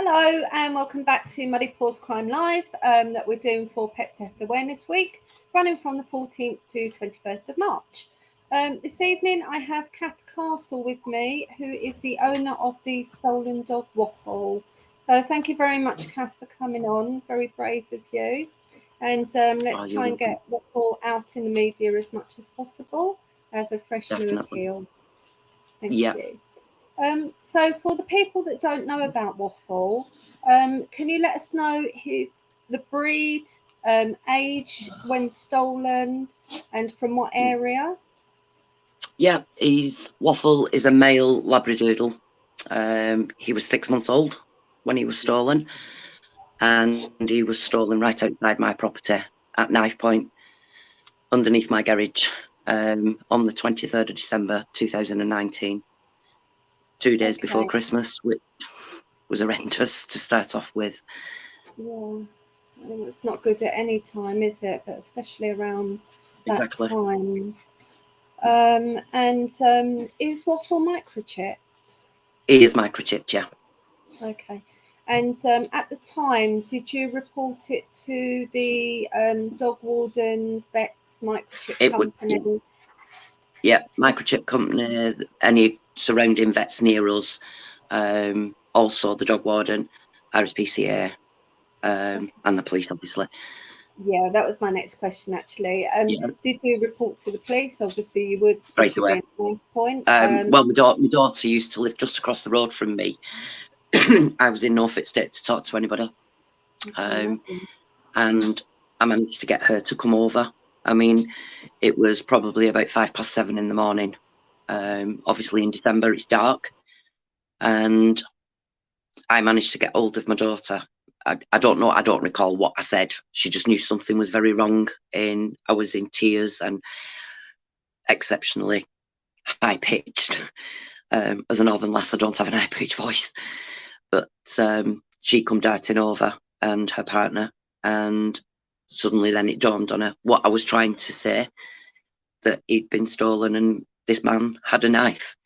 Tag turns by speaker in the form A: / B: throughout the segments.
A: Hello and welcome back to Muddy Paws Crime Live that we're doing for Pet Theft Awareness Week, running from the 14th to 21st of March. This evening I have Cath Castle with me, who is the owner of the stolen dog Waffle. So thank you very much, Cath, for coming on. Very brave of you. And let's try and get Waffle out in the media as much as possible as a fresh new appeal. Thank you. So for the people that don't know about Waffle, can you let us know the breed, age, when stolen, and from what area?
B: Yeah, Waffle is a male Labradoodle. He was 6 months old when he was stolen, and he was stolen right outside my property at knife point, underneath my garage, on the 23rd of December 2019, 2 days before Christmas, which was horrendous to start off with.
A: Yeah, it's not good at any time, is it? But especially around that time. And is Waffle microchipped?
B: He is microchipped, yeah.
A: Okay. And at the time, did you report it to the dog wardens, vets, microchip company?
B: Yeah, microchip company, any surrounding vets near us, also the dog warden, RSPCA, and the police, obviously.
A: Yeah, that was my next question, actually. Did you report to the police? Obviously, you would
B: straight away.
A: Point.
B: Well, my daughter used to live just across the road from me. I was in Norfolk State to talk to anybody, and I managed to get her to come over. I mean, it was probably about 7:05 in the morning. Obviously, in December it's dark, and I managed to get hold of my daughter. I don't know. I don't recall what I said. She just knew something was very wrong, and I was in tears and exceptionally high pitched. As a northern lass, I don't have an high pitched voice, but she come darting over and her partner, and suddenly then it dawned on her what I was trying to say, that he'd been stolen and this man had a knife.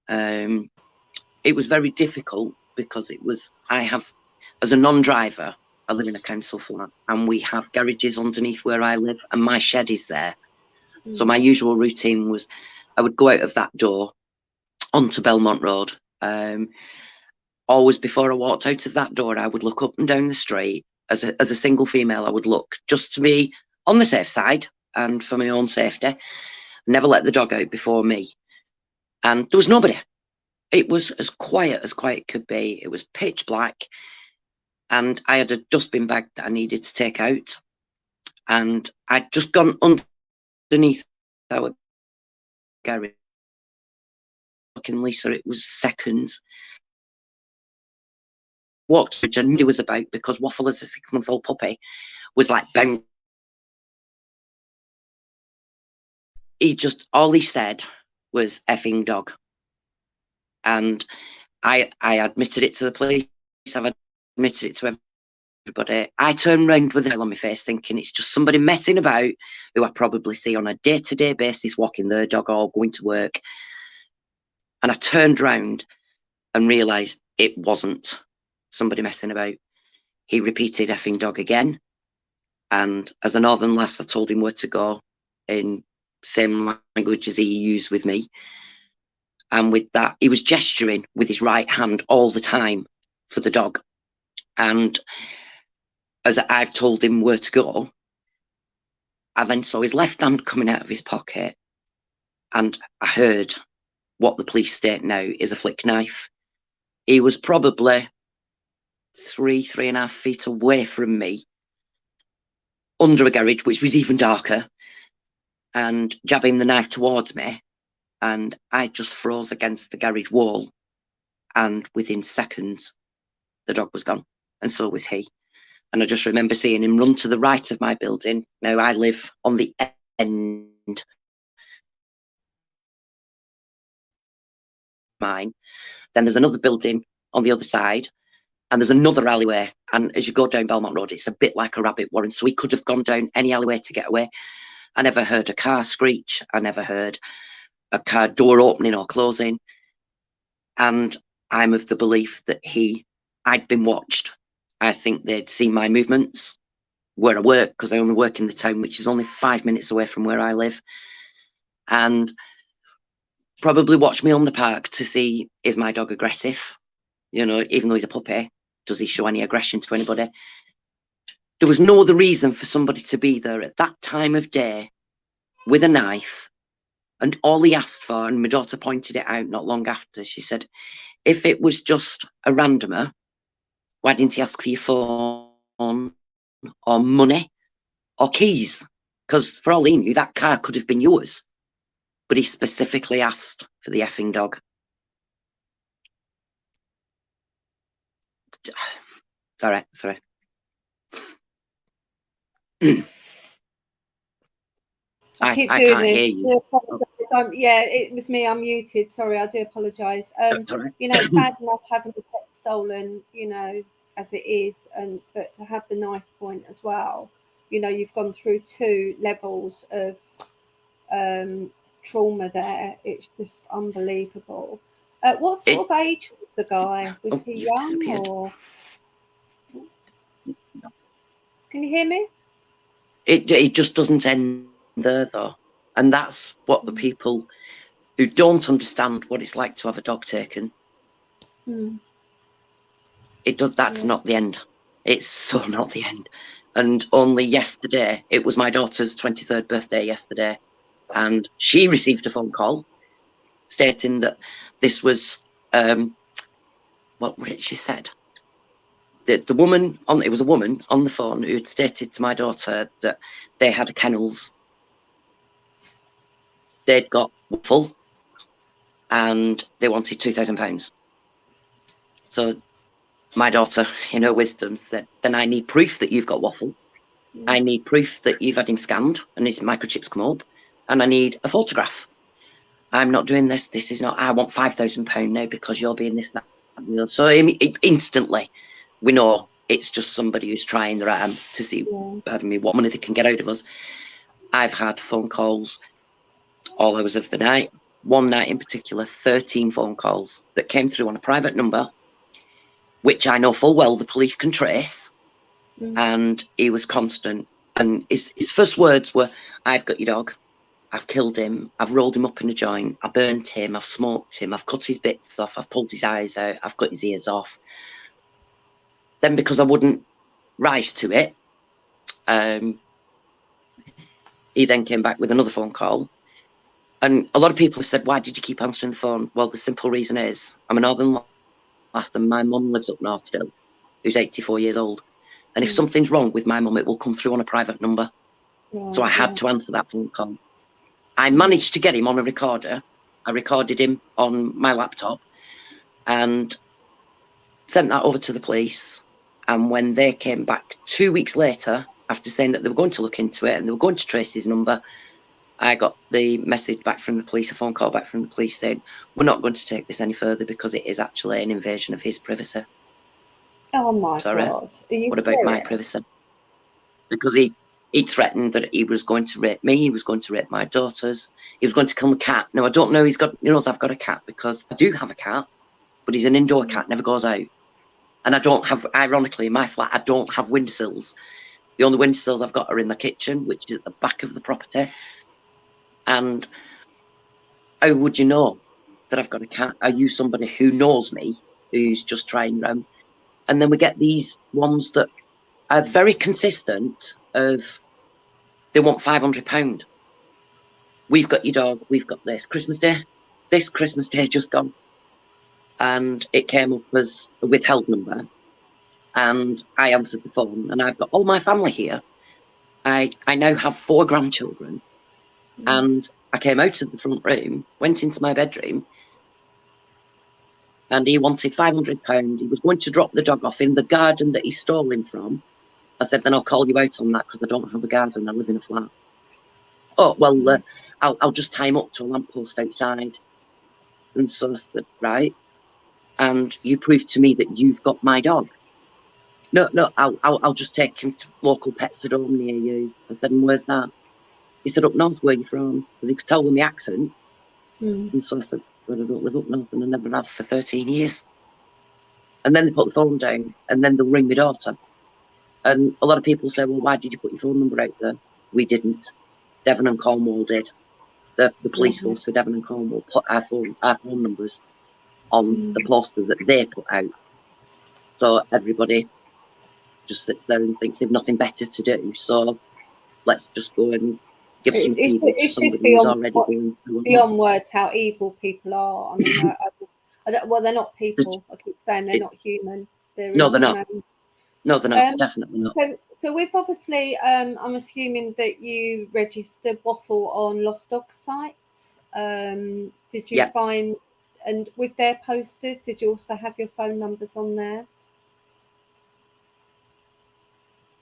B: It was very difficult because as a non-driver, I live in a council flat and we have garages underneath where I live and my shed is there. So my usual routine was I would go out of that door onto Belmont Road. Always before I walked out of that door, I would look up and down the street. As a single female, I would look just to be on the safe side and for my own safety. Never let the dog out before me. And there was nobody. It was as quiet could be. It was pitch black. And I had a dustbin bag that I needed to take out. And I'd just gone underneath our garage. Looking, Lisa, it was seconds. Walked, which I knew it was about because Waffle, as a 6-month-old puppy, was like bouncing. All he said was effing dog. And I admitted it to the police. I've admitted it to everybody. I turned round with a smile on my face thinking it's just somebody messing about who I probably see on a day-to-day basis walking their dog or going to work. And I turned round and realised it wasn't somebody messing about. He repeated effing dog again. And as a northern lass, I told him where to go in same language as he used with me. And with that, he was gesturing with his right hand all the time for the dog. And as I've told him where to go, I then saw his left hand coming out of his pocket. And I heard what the police state now is a flick knife. He was probably 3.5 feet away from me, under a garage, which was even darker, and jabbing the knife towards me. And I just froze against the garage wall. And within seconds, the dog was gone. And so was he. And I just remember seeing him run to the right of my building. Now, I live on the end. Mine. Then there's another building on the other side. And there's another alleyway. And as you go down Belmont Road, it's a bit like a rabbit warren. So he could have gone down any alleyway to get away. I never heard a car screech. I never heard a car door opening or closing. And I'm of the belief that he I'd been watched. I think they'd seen my movements, where I work, because I only work in the town, which is only 5 minutes away from where I live, and probably watched me on the park to see, is my dog aggressive? You know, even though he's a puppy, does he show any aggression to anybody? There was no other reason for somebody to be there at that time of day with a knife. And all he asked for, and my daughter pointed it out not long after, she said, if it was just a randomer, why didn't he ask for your phone or money or keys? Because for all he knew, that car could have been yours. But he specifically asked for the effing dog. Sorry.
A: I keep
B: I
A: doing
B: can't hear
A: this.
B: you.
A: Yeah, it was me. I'm muted. Sorry, I do apologise.
B: Sorry.
A: You know, it's bad enough having the pet stolen, you know, as it is, but to have the knife point as well. You know, you've gone through 2 levels of trauma there. It's just unbelievable. What sort of age was the guy? Was he young or? Can you hear me?
B: It just doesn't end there, though. And that's what the people who don't understand what it's like to have a dog taken, that's not the end. It's so not the end. And only yesterday, it was my daughter's 23rd birthday yesterday, and she received a phone call stating that this was, what she said, that the woman it was a woman on the phone who had stated to my daughter that they had a kennels, they'd got Waffle, and they wanted £2,000. So my daughter, in her wisdom, said, then I need proof that you've got Waffle. I need proof that you've had him scanned and his microchips come up, and I need a photograph. I'm not doing this. This is not, I want £5,000 now because you're being this, that. You know, so instantly we know it's just somebody who's trying their arm to see, pardon me, what money they can get out of us. I've had phone calls all hours of the night. One night in particular, 13 phone calls that came through on a private number, which I know full well the police can trace. And he was constant. And his first words were, I've got your dog. I've killed him. I've rolled him up in a joint. I burnt him. I've smoked him. I've cut his bits off. I've pulled his eyes out. I've cut his ears off. Then, because I wouldn't rise to it, he then came back with another phone call. And a lot of people have said, why did you keep answering the phone? Well, the simple reason is I'm a northern lass, and my mum lives up north still, who's 84 years old. And if something's wrong with my mum, it will come through on a private number. So I had to answer that phone call. I managed to get him on a recorder. I recorded him on my laptop and sent that over to the police. And when they came back 2 weeks later, after saying that they were going to look into it and they were going to trace his number, I got the message back from the police, a phone call back from the police saying, we're not going to take this any further because it is actually an invasion of his privacy.
A: Oh my God.
B: What about my privacy? Because he threatened that he was going to rape me, he was going to rape my daughters, he was going to kill my cat. Now, I don't know, he knows I've got a cat because I do have a cat, but he's an indoor cat, never goes out. And I don't have, ironically, in my flat, I don't have windowsills. The only windowsills I've got are in the kitchen, which is at the back of the property. And how would you know that I've got a cat? Are you somebody who knows me, who's just trying around? And then we get these ones that are very consistent of, they want £500. We've got your dog, we've got this. This Christmas Day just gone. And it came up as a withheld number. And I answered the phone, and I've got all my family here. I now have 4 grandchildren. And I came out of the front room, went into my bedroom, and he wanted £500. He was going to drop the dog off in the garden that he stole him from. I said, then I'll call you out on that because I don't have a garden, I live in a flat. Oh, well, I'll just tie him up to a lamppost outside. And so I said, right. And you proved to me that you've got my dog. No, I'll just take him to local pets home near you. I said, and where's that? He said, up north, where you from? Because he could tell with my accent. And so I said, well, I don't live up north, and I never have for 13 years. And then they put the phone down, and then they'll ring my daughter. And a lot of people say, well, why did you put your phone number out there? We didn't. Devon and Cornwall did. The police force for Devon and Cornwall put our phone numbers on the poster that they put out. So everybody just sits there and thinks they've nothing better to do. So let's just go and give some feedback to somebody who's already going through.
A: Beyond words, how evil people are. I mean, I don't, well, they're not people. I keep saying they're not human. They're
B: not. No, they're not. Definitely not.
A: So we've obviously, I'm assuming that you registered Waffle on Lost Dog sites. Did you find, and with their posters, did you also have your phone numbers on there?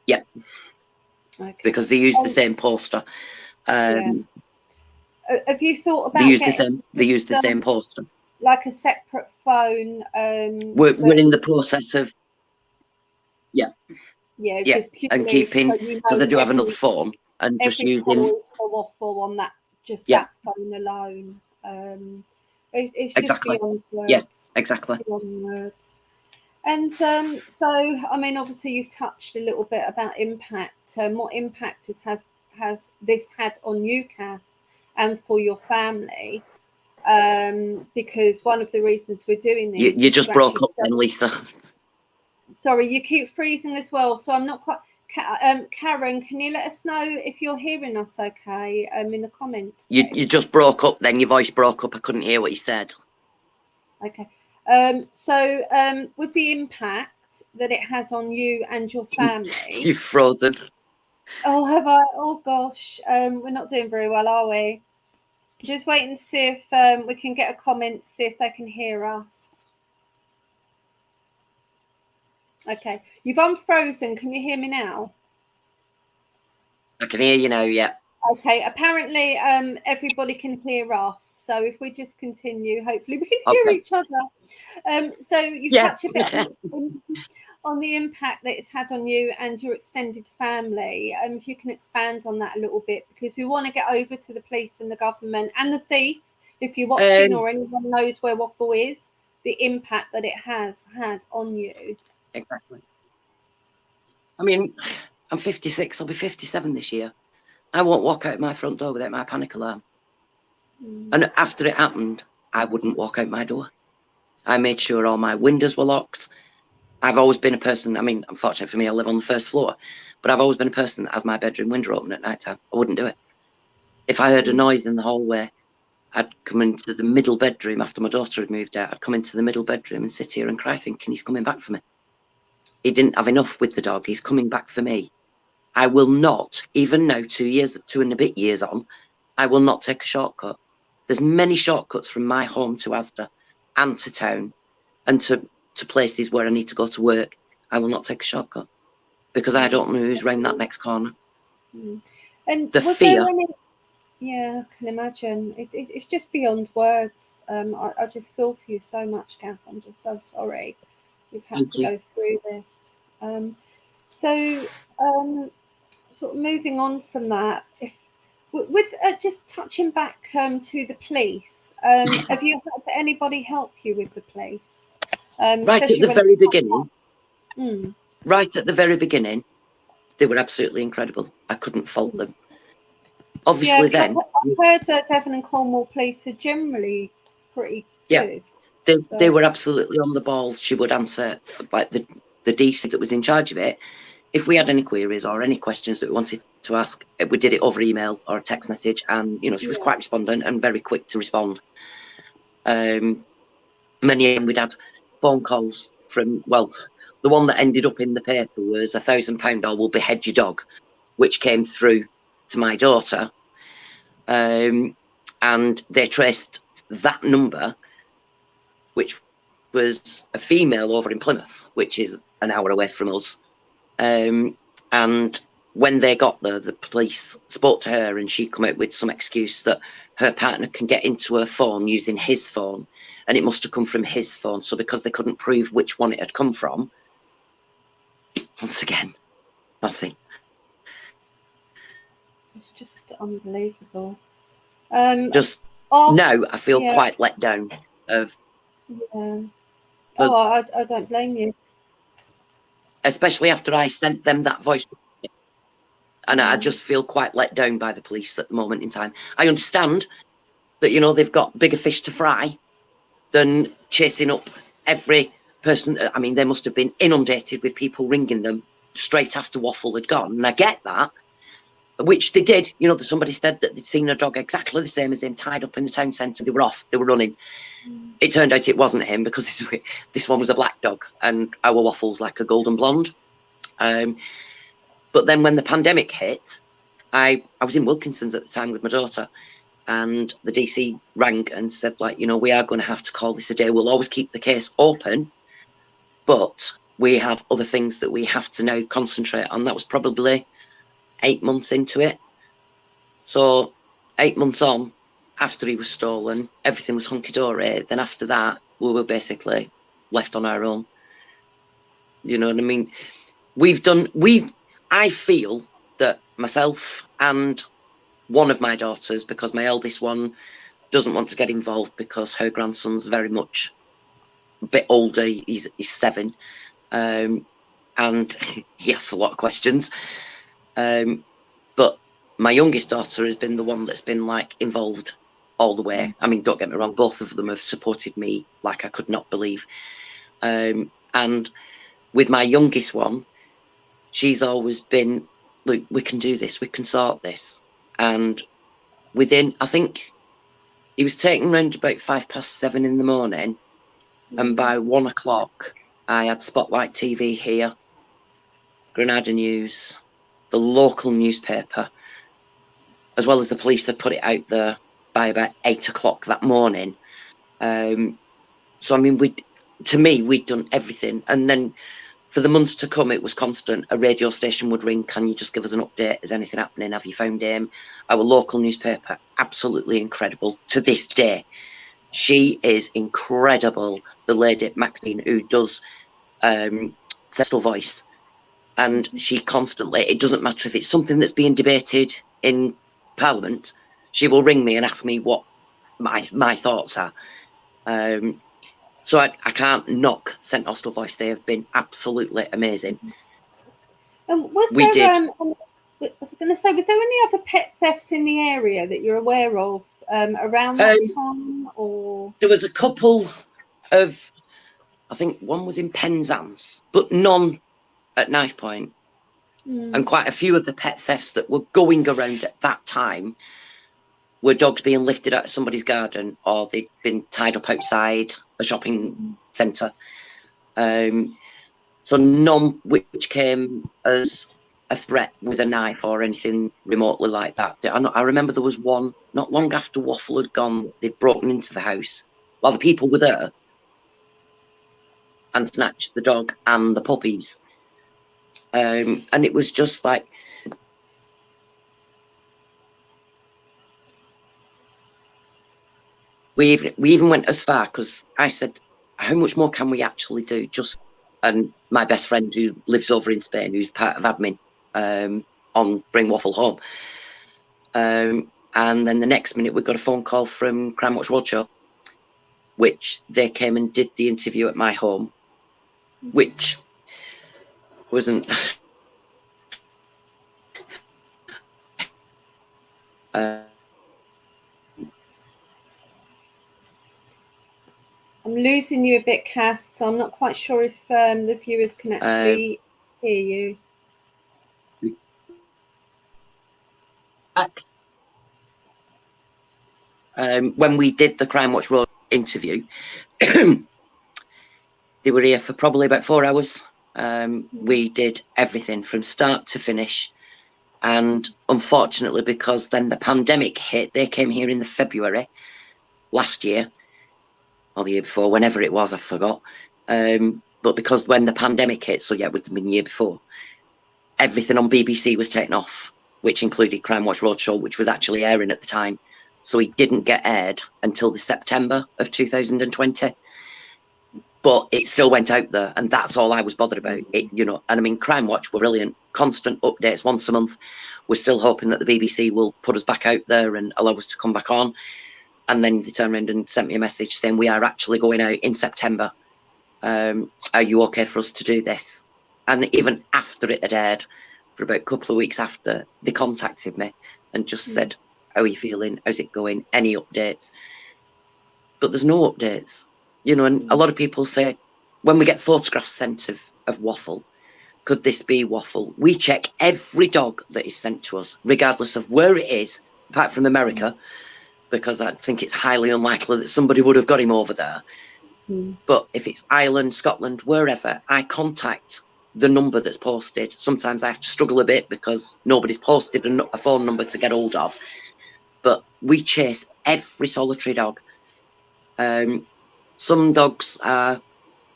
B: Yeah. Okay. Because they use the same poster.
A: Have you thought about?
B: They use the same poster.
A: Like a separate phone.
B: We're in the process of. And keeping, because I do have another phone, and just using
A: for Waffle on that, just that phone alone. It's just beyond words.
B: Yeah, exactly.
A: Beyond words. And so, I mean, obviously, you've touched a little bit about impact. What impact has this had on you, Cath, and for your family? Because one of the reasons we're doing this,
B: you just broke up then, Lisa.
A: Sorry, you keep freezing as well, so I'm not quite. Karen, can you let us know if you're hearing us okay in the comments?
B: You just broke up then, your voice broke up. I couldn't hear what you said.
A: Okay. So with the impact that it has on you and your family.
B: You've frozen.
A: Oh, have I? Oh, gosh. We're not doing very well, are we? Just waiting to see if we can get a comment, see if they can hear us. Okay, you've unfrozen. Can you hear me now?
B: I can hear you now, yeah.
A: Okay, apparently everybody can hear us. So if we just continue, hopefully we can hear each other. So you've touched a bit on the impact that it's had on you and your extended family. If you can expand on that a little bit, because we want to get over to the police and the government and the thief, if you're watching or anyone knows where Waffle is, the impact that it has had on you.
B: Exactly. I mean, I'm 56. I'll be 57 this year. I won't walk out my front door without my panic alarm. And after it happened, I wouldn't walk out my door. I made sure all my windows were locked. I've always been a person, I mean, unfortunately for me, I live on the first floor, but I've always been a person that has my bedroom window open at night time. I wouldn't do it. If I heard a noise in the hallway, I'd come into the middle bedroom after my daughter had moved out. I'd come into the middle bedroom and sit here and cry thinking he's coming back for me. He didn't have enough with the dog. He's coming back for me. I will not, even now, 2 and a bit years on, I will not take a shortcut. There's many shortcuts from my home to Asda and to town and to places where I need to go to work. I will not take a shortcut because I don't know who's round that next corner.
A: And
B: the fear.
A: I can imagine. It's just beyond words. I just feel for you so much, Cath. I'm just so sorry you've had to go through this. So sort of moving on from that, if with just touching back to the police, have you had anybody help you with the police?
B: Right at the very beginning. Right at the very beginning, they were absolutely incredible. I couldn't fault them. Obviously, then
A: I've heard Devon and Cornwall police are generally pretty good.
B: They were absolutely on the ball. She would answer, like the DC that was in charge of it. If we had any queries or any questions that we wanted to ask, we did it over email or a text message, and she was quite respondent and very quick to respond. Many of them we'd had phone calls from, well, the one that ended up in the paper was £1,000 or will behead your dog, which came through to my daughter, and they traced that number, which was a female over in Plymouth, which is an hour away from us. And when they got there, the police spoke to her and she come out with some excuse that her partner can get into her phone using his phone, and it must have come from his phone. So because they couldn't prove which one it had come from, once again, nothing.
A: It's just unbelievable.
B: Now I feel quite let down.
A: Oh, I don't blame you.
B: Especially after I sent them that voice. And I just feel quite let down by the police at the moment in time. I understand that, you know, they've got bigger fish to fry than chasing up every person. I mean, they must have been inundated with people ringing them straight after Waffle had gone. And I get that, which they did. You know, somebody said that they'd seen a dog exactly the same as him tied up in the town centre. They were off, they were running. It turned out it wasn't him because this one was a black dog and our Waffle's like a golden blonde. But then when the pandemic hit, I was in Wilkinson's at the time with my daughter, and the DC rang and said, like, you know, we are going to have to call this a day. We'll always keep the case open, but we have other things that we have to now concentrate on. That was probably 8 months into it. So 8 months on, after he was stolen, everything was hunky-dory. Then after that, we were basically left on our own. You know what I mean? I feel that myself and one of my daughters, because my eldest one doesn't want to get involved because her grandson's very much a bit older. He's 7, and he asks a lot of questions. But my youngest daughter has been the one that's been like involved all the way. I mean, don't get me wrong, both of them have supported me like I could not believe. And with my youngest one, she's always been, look, we can do this, we can sort this. And within, I think he was taken around about 7:05 in the morning. And by 1 o'clock, I had Spotlight TV here, Granada News, the local newspaper, as well as the police had put it out there by about 8 o'clock that morning. So, I mean, we'd done everything. And then for the months to come, it was constant. A radio station would ring, can you just give us an update? Is anything happening? Have you found him? Our local newspaper, absolutely incredible to this day. She is incredible, the lady Maxine, who does Cecil Voice. And she constantly, it doesn't matter if it's something that's being debated in Parliament, she will ring me and ask me what my thoughts are. So I can't knock St Austell Voice. They have been absolutely amazing.
A: I was going to say, was there any other pet thefts in the area that you're aware of around that time? Or
B: there was a couple of, I think one was in Penzance, but none at Knife Point. And quite a few of the pet thefts that were going around at that time were dogs being lifted out of somebody's garden, or they'd been tied up outside a shopping centre. So none which came as a threat with a knife or anything remotely like that. I remember there was one not long after Waffle had gone, they'd broken into the house while the people were there and snatched the dog and the puppies. And it was just like, we even went as far, because I said, how much more can we actually do? And my best friend who lives over in Spain, who's part of admin on Bring Waffle Home. And then the next minute we got a phone call from Crime Watch Roadshow, which they came and did the interview at my home, which wasn't...
A: I'm losing you a bit, Cath, so I'm not quite sure if the viewers can actually hear you.
B: When we did the Crime Watch Road interview, they were here for probably about 4 hours. We did everything from start to finish. And unfortunately, because then the pandemic hit, they came here in the February last year, or the year before, whenever it was, I forgot. But because when the pandemic hit, so yeah, it would have been the year before, everything on BBC was taken off, which included Crime Watch Roadshow, which was actually airing at the time. So he didn't get aired until the September of 2020. But it still went out there, and that's all I was bothered about. And I mean, Crime Watch were brilliant, constant updates once a month. We're still hoping that the BBC will put us back out there and allow us to come back on. And then they turned around and sent me a message saying we are actually going out in September Are you okay for us to do this? And even after it had aired, for about a couple of weeks after, they contacted me and just said, how are you feeling? How's it going? Any updates? But there's no updates, you know, and a lot of people say, when we get photographs sent of Waffle, could this be Waffle? We check every dog that is sent to us, regardless of where it is, apart from America, because I think it's highly unlikely that somebody would have got him over there. But if it's Ireland, Scotland, wherever, I contact the number that's posted. Sometimes I have to struggle a bit because nobody's posted a phone number to get hold of. But we chase every solitary dog. Some dogs are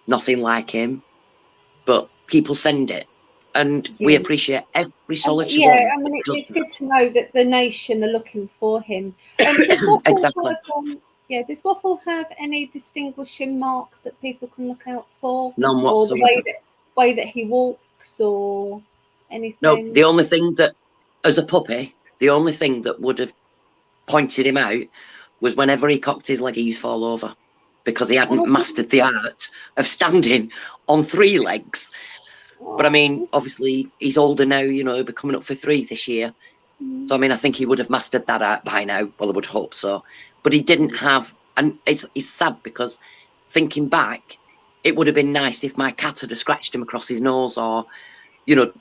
B: nothing like him, but people send it. And we appreciate every solitary one.
A: I mean, it's good to know that the nation are looking for him. Does Waffle
B: Exactly.
A: does Waffle have any distinguishing marks that people can look out for?
B: None whatsoever.
A: Or the way that he walks or anything?
B: No, the only thing that, as a puppy, the only thing that would have pointed him out was whenever he cocked his leg, he used to fall over because he hadn't mastered the art of standing on 3 legs. But I mean, obviously, he's older now, you know, he'll be coming up for 3 this year. So, I mean, I think he would have mastered that art by now. Well, I would hope so. But he didn't have, and it's sad because thinking back, it would have been nice if my cat had scratched him across his nose or, you know,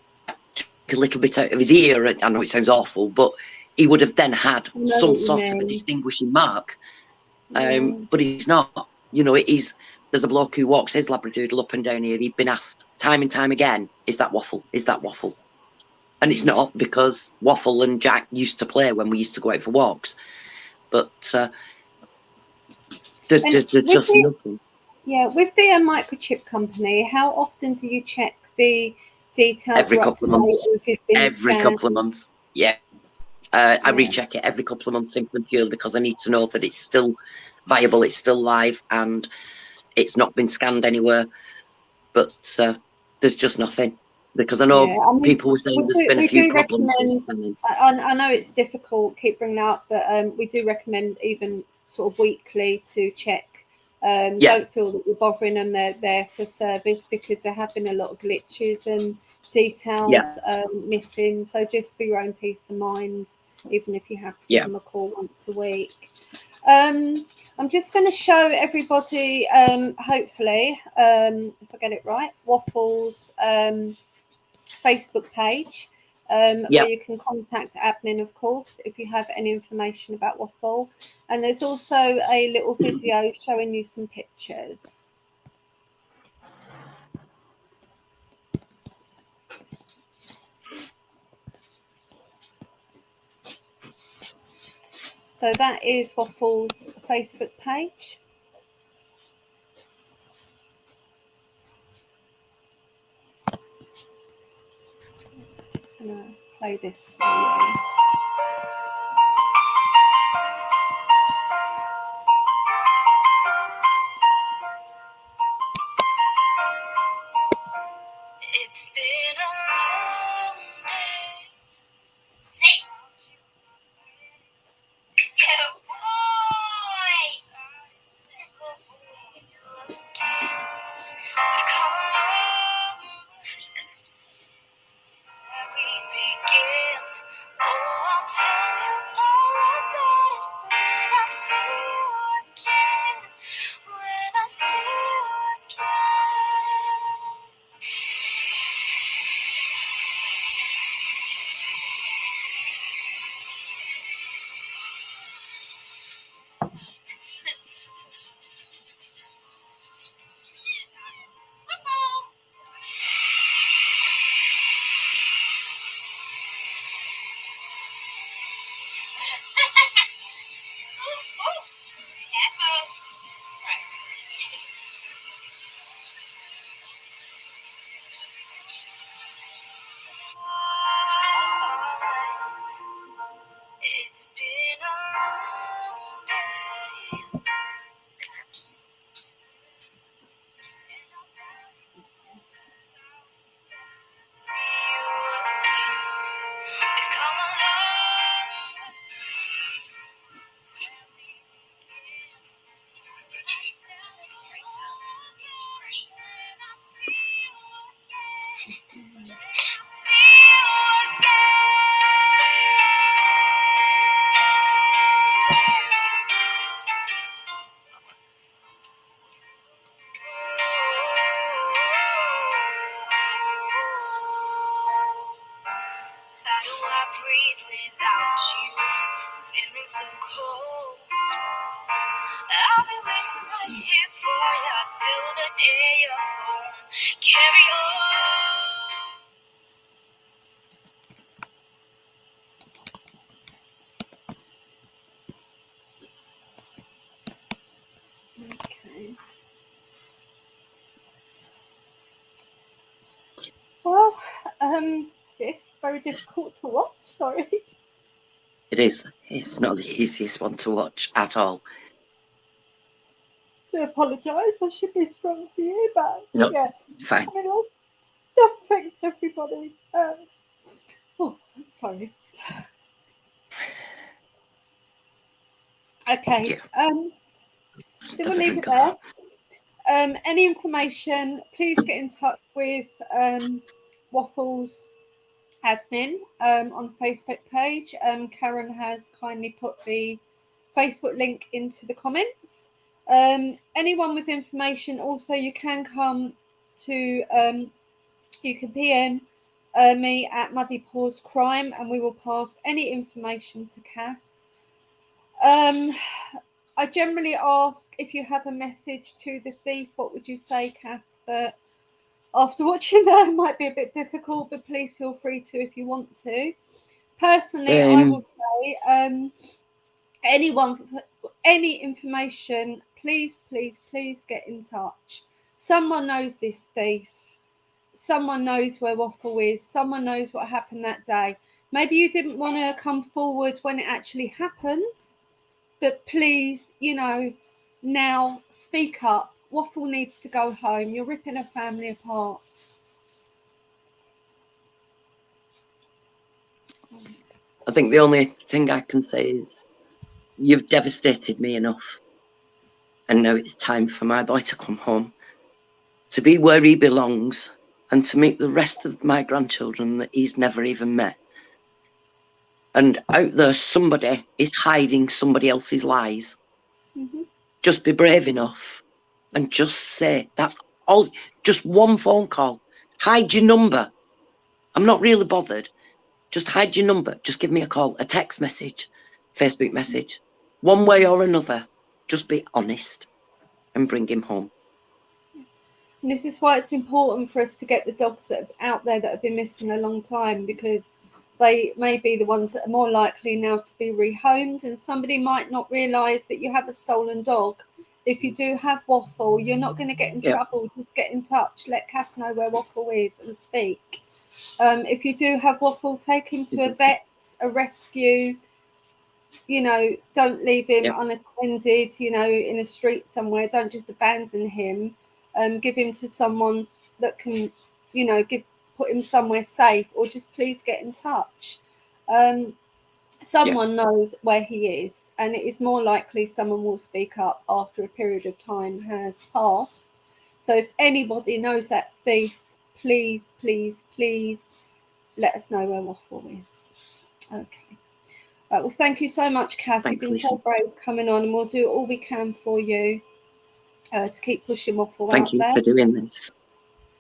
B: took a little bit out of his ear. I know it sounds awful, but he would have then had some sort of a distinguishing mark. But he's not. You know, there's a bloke who walks his Labradoodle up and down here. He'd been asked time and time again, is that Waffle? Is that Waffle? And it's not, because Waffle and Jack used to play when we used to go out for walks. But there's just nothing.
A: Yeah, with the microchip company, how often do you check the details?
B: Every couple of months. Every couple of months. Yeah. I recheck it every couple of months simply purely because I need to know that it's still viable, it's still live, and it's not been scanned anywhere. But there's just nothing. Because I know people were saying there's been a few problems.
A: I know it's difficult, keep bringing up, but we do recommend even sort of weekly to check. Don't feel that you're bothering them, they're there for service because there have been a lot of glitches and details missing. So just for your own peace of mind, even if you have to give them a call once a week. I'm just going to show everybody, hopefully, if I get it right, Waffle's Facebook page, where you can contact admin, of course, if you have any information about Waffle. And there's also a little video showing you some pictures. So that is Waffle's Facebook page. I'm just going to play this for you.
C: It's been a long day. Good boy. We've come along, sleeping. We begin. How do I breathe without you? Feeling so cold. I'll be waiting right here for you till the day you're home. Carry on.
A: Okay. Well, it's very difficult to watch. Sorry.
B: It is. It's not the easiest one to watch at all.
A: I apologise. I should be strong for you, but
B: No,
A: yeah,
B: it's fine.
A: I mean, that affects everybody. Oh, sorry. Okay.
B: Yeah.
A: So
B: Have
A: we'll
B: a
A: leave
B: drink
A: it
B: of
A: there.
B: that.
A: Any information, please get in touch with Waffle's admin on the Facebook page. Karen has kindly put the Facebook link into the comments. Anyone with information, also you can come to, you can PM me at Muddy Paws Crime and we will pass any information to Cath. I generally ask if you have a message to the thief, what would you say, Cath? But after watching that, it might be a bit difficult, but please feel free to if you want to. Personally, I will say, anyone, any information, please, please, please get in touch. Someone knows this thief. Someone knows where Waffle is. Someone knows what happened that day. Maybe you didn't want to come forward when it actually happened, but please, now speak up. Waffle needs to go home. You're ripping a family apart.
B: I think the only thing I can say is you've devastated me enough. And now it's time for my boy to come home, to be where he belongs, and to meet the rest of my grandchildren that he's never even met. And out there, somebody is hiding somebody else's lies.
A: Mm-hmm.
B: Just be brave enough and just say, that's all. Just one phone call. Hide your number. I'm not really bothered. Just hide your number. Just give me a call, a text message, Facebook message. One way or another, just be honest and bring him home.
A: And this is why it's important for us to get the dogs that are out there that have been missing a long time, because they may be the ones that are more likely now to be rehomed, and somebody might not realise that you have a stolen dog. If you do have Waffle, you're not going to get in trouble. Just get in touch. Let Cath know where Waffle is and speak. If you do have Waffle, take him to a vet, a rescue. Don't leave him unattended, in a street somewhere. Don't just abandon him. Give him to someone that can, put him somewhere safe, or just please get in touch. Someone knows where he is, and it is more likely someone will speak up after a period of time has passed. So if anybody knows that thief, please, please, please let us know where Waffle is. Okay. Right, well, thank you so much, Cath.
B: Thanks,
A: You've been
B: Lisa.
A: so brave coming on, and we'll do all we can for you to keep pushing Waffle
B: Thank
A: out
B: you
A: there.
B: for doing this.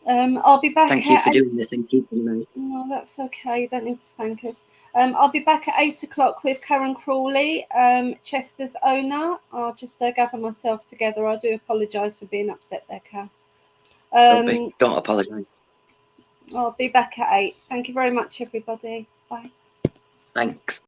A: I'll be back.
B: Thank you for doing this and keeping me.
A: No, that's okay. You don't need to thank us. I'll be back at 8 o'clock with Karen Crawley, Chester's owner. I'll just gather myself together. I do apologise for being upset there, Cath.
B: Don't apologise.
A: I'll be back at 8. Thank you very much, everybody. Bye.
B: Thanks.